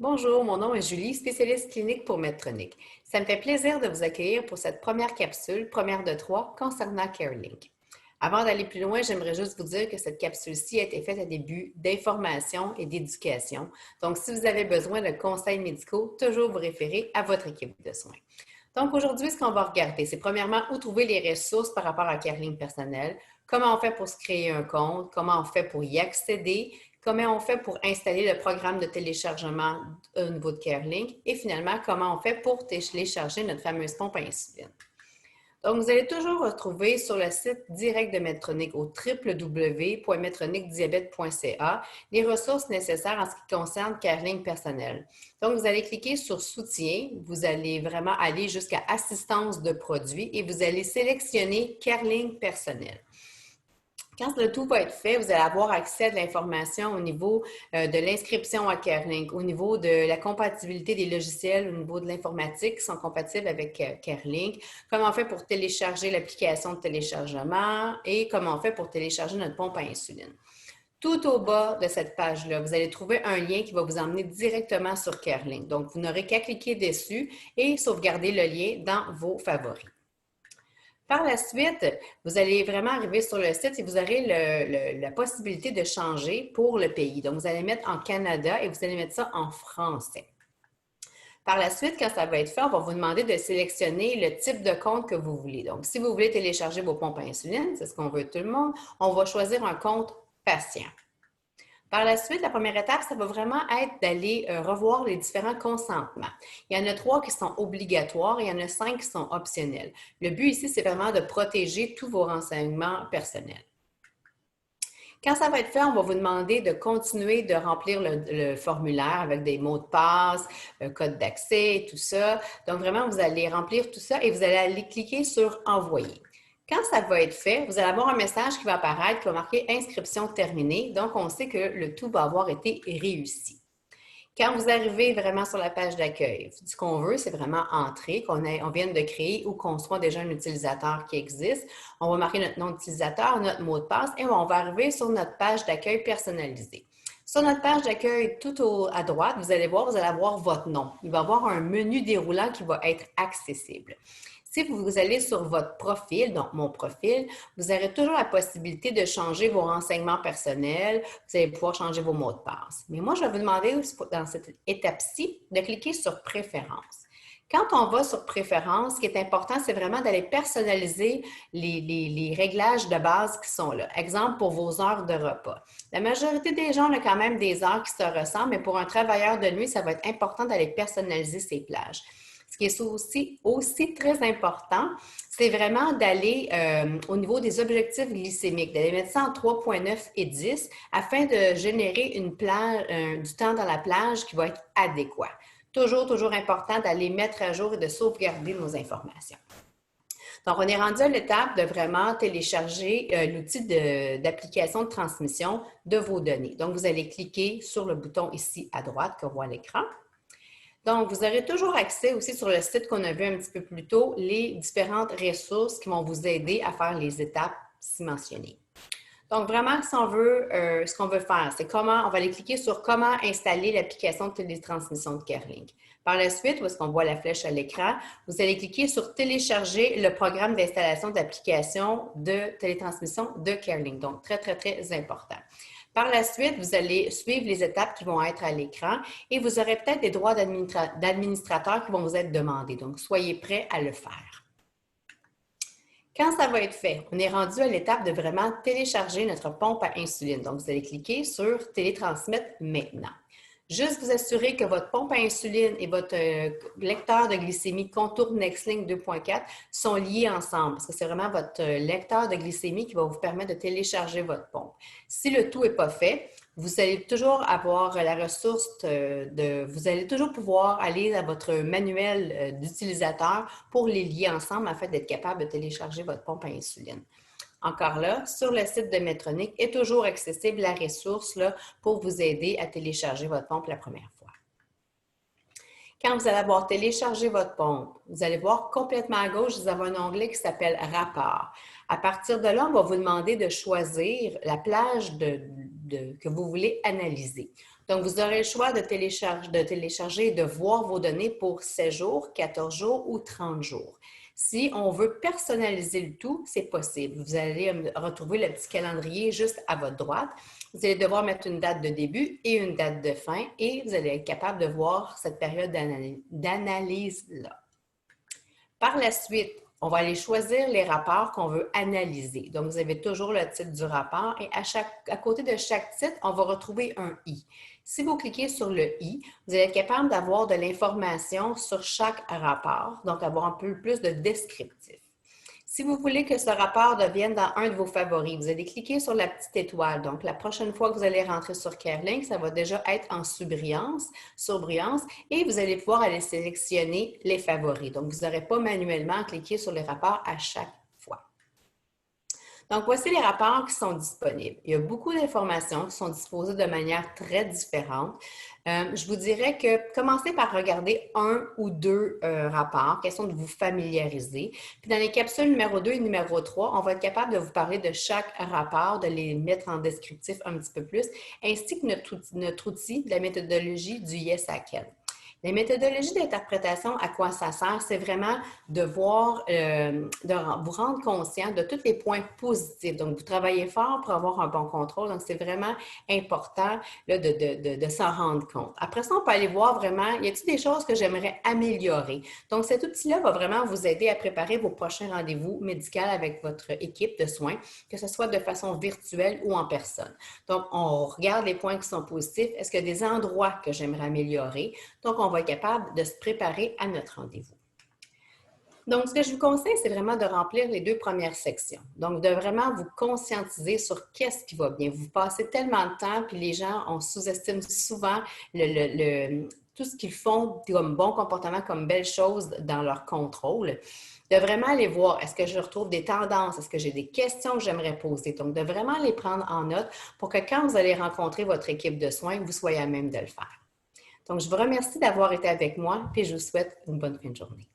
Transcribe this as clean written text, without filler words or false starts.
Bonjour, mon nom est Julie, spécialiste clinique pour Medtronic. Ça me fait plaisir de vous accueillir pour cette première capsule, première de trois, concernant CareLink. Avant d'aller plus loin, j'aimerais juste vous dire que cette capsule-ci a été faite à des buts d'information et d'éducation. Donc, si vous avez besoin de conseils médicaux, toujours vous référer à votre équipe de soins. Donc, aujourd'hui, ce qu'on va regarder, c'est premièrement où trouver les ressources par rapport à CareLink personnel, comment on fait pour se créer un compte, comment on fait pour y accéder, comment on fait pour installer le programme de téléchargement au niveau de CareLink et finalement, comment on fait pour télécharger notre fameuse pompe à insuline. Donc, vous allez toujours retrouver sur le site direct de Medtronic au www.medtronicdiabète.ca les ressources nécessaires en ce qui concerne CareLink personnel. Donc, vous allez cliquer sur Soutien, vous allez vraiment aller jusqu'à Assistance de produits et vous allez sélectionner CareLink personnel. Quand le tout va être fait, vous allez avoir accès à de l'information au niveau de l'inscription à CareLink, au niveau de la compatibilité des logiciels, au niveau de l'informatique qui sont compatibles avec CareLink, comment on fait pour télécharger l'application de téléchargement et comment on fait pour télécharger notre pompe à insuline. Tout au bas de cette page-là, vous allez trouver un lien qui va vous emmener directement sur CareLink. Donc, vous n'aurez qu'à cliquer dessus et sauvegarder le lien dans vos favoris. Par la suite, vous allez vraiment arriver sur le site et vous aurez la possibilité de changer pour le pays. Donc, vous allez mettre en Canada et vous allez mettre ça en français. Par la suite, quand ça va être fait, on va vous demander de sélectionner le type de compte que vous voulez. Donc, si vous voulez télécharger vos pompes à insuline, c'est ce qu'on veut tout le monde, on va choisir un compte patient. Par la suite, la première étape, ça va vraiment être d'aller revoir les différents consentements. Il y en a 3 qui sont obligatoires et il y en a 5 qui sont optionnels. Le but ici, c'est vraiment de protéger tous vos renseignements personnels. Quand ça va être fait, on va vous demander de continuer de remplir le formulaire avec des mots de passe, code d'accès et tout ça. Donc, vraiment, vous allez remplir tout ça et vous allez aller cliquer sur « Envoyer ». Quand ça va être fait, vous allez avoir un message qui va apparaître qui va marquer inscription terminée. Donc, on sait que le tout va avoir été réussi. Quand vous arrivez vraiment sur la page d'accueil, ce qu'on veut, c'est vraiment entrer, qu'on vienne de créer ou qu'on soit déjà un utilisateur qui existe. On va marquer notre nom d'utilisateur, notre mot de passe et on va arriver sur notre page d'accueil personnalisée. Sur notre page d'accueil, à droite, vous allez avoir votre nom. Il va y avoir un menu déroulant qui va être accessible. Si vous allez sur votre profil, donc mon profil, vous aurez toujours la possibilité de changer vos renseignements personnels. Vous allez pouvoir changer vos mots de passe. Mais moi, je vais vous demander dans cette étape-ci de cliquer sur Préférences. Quand on va sur Préférences, ce qui est important, c'est vraiment d'aller personnaliser les réglages de base qui sont là. Exemple, pour vos heures de repas. La majorité des gens ont quand même des heures qui se ressemblent, mais pour un travailleur de nuit, ça va être important d'aller personnaliser ses plages. Ce qui est aussi très important, c'est vraiment d'aller au niveau des objectifs glycémiques, d'aller mettre ça en 3,9 et 10 afin de générer du temps dans la plage qui va être adéquat. Toujours important d'aller mettre à jour et de sauvegarder nos informations. Donc, on est rendu à l'étape de vraiment télécharger l'outil d'application de transmission de vos données. Donc, vous allez cliquer sur le bouton ici à droite qu'on voit à l'écran. Donc, vous aurez toujours accès aussi sur le site qu'on a vu un petit peu plus tôt, les différentes ressources qui vont vous aider à faire les étapes ci mentionnées. Donc, vraiment, si on veut, ce qu'on veut faire, c'est comment, on va aller cliquer sur comment installer l'application de télétransmission de CareLink. Par la suite, où est-ce qu'on voit la flèche à l'écran, vous allez cliquer sur télécharger le programme d'installation d'application de télétransmission de CareLink. Donc, très important. Par la suite, vous allez suivre les étapes qui vont être à l'écran et vous aurez peut-être des droits d'administrateur qui vont vous être demandés. Donc, soyez prêts à le faire. Quand ça va être fait, on est rendu à l'étape de vraiment télécharger notre pompe à insuline. Donc, vous allez cliquer sur « Télétransmettre maintenant ». Juste vous assurer que votre pompe à insuline et votre lecteur de glycémie Contour NextLink 2.4 sont liés ensemble parce que c'est vraiment votre lecteur de glycémie qui va vous permettre de télécharger votre pompe. Si le tout n'est pas fait, vous allez toujours avoir la ressource vous allez toujours pouvoir aller à votre manuel d'utilisateur pour les lier ensemble afin d'être capable de télécharger votre pompe à insuline. Encore là, sur le site de Medtronic est toujours accessible la ressource là, pour vous aider à télécharger votre pompe la première fois. Quand vous allez avoir téléchargé votre pompe, vous allez voir complètement à gauche, vous avez un onglet qui s'appelle « Rapport ». À partir de là, on va vous demander de choisir la plage que vous voulez analyser. Donc, vous aurez le choix de télécharger et de voir vos données pour 7 jours, 14 jours ou 30 jours. Si on veut personnaliser le tout, c'est possible. Vous allez retrouver le petit calendrier juste à votre droite. Vous allez devoir mettre une date de début et une date de fin et vous allez être capable de voir cette période d'analyse-là. Par la suite, on va aller choisir les rapports qu'on veut analyser. Donc, vous avez toujours le titre du rapport et à côté de chaque titre, on va retrouver un I. Si vous cliquez sur le I, vous allez être capable d'avoir de l'information sur chaque rapport, donc avoir un peu plus de descriptif. Si vous voulez que ce rapport devienne dans un de vos favoris, vous allez cliquer sur la petite étoile. Donc, la prochaine fois que vous allez rentrer sur CareLink, ça va déjà être en surbrillance, et vous allez pouvoir aller sélectionner les favoris. Donc, vous n'aurez pas manuellement à cliquer sur les rapports à chaque fois. Donc, voici les rapports qui sont disponibles. Il y a beaucoup d'informations qui sont disposées de manière très différente. Je vous dirais que commencez par regarder un ou deux rapports, question de vous familiariser. Puis dans les capsules numéro 2 et numéro 3, on va être capable de vous parler de chaque rapport, de les mettre en descriptif un petit peu plus, ainsi que notre outil de la méthodologie du Yes I Can. Les méthodologies d'interprétation, à quoi ça sert? C'est vraiment de voir, de vous rendre conscient de tous les points positifs. Donc, vous travaillez fort pour avoir un bon contrôle. Donc, c'est vraiment important là, de s'en rendre compte. Après ça, on peut aller voir vraiment, y a-t-il des choses que j'aimerais améliorer? Donc, cet outil-là va vraiment vous aider à préparer vos prochains rendez-vous médicaux avec votre équipe de soins, que ce soit de façon virtuelle ou en personne. Donc, on regarde les points qui sont positifs. Est-ce qu'il y a des endroits que j'aimerais améliorer? Donc, on va être capable de se préparer à notre rendez-vous. Donc, ce que je vous conseille, c'est vraiment de remplir les 2 premières sections. Donc, de vraiment vous conscientiser sur qu'est-ce qui va bien. Vous passez tellement de temps, puis les gens, on sous-estime souvent tout ce qu'ils font comme bon comportement, comme belles choses dans leur contrôle. De vraiment aller voir, est-ce que je retrouve des tendances, est-ce que j'ai des questions que j'aimerais poser. Donc, de vraiment les prendre en note pour que quand vous allez rencontrer votre équipe de soins, vous soyez à même de le faire. Donc, je vous remercie d'avoir été avec moi et je vous souhaite une bonne fin de journée.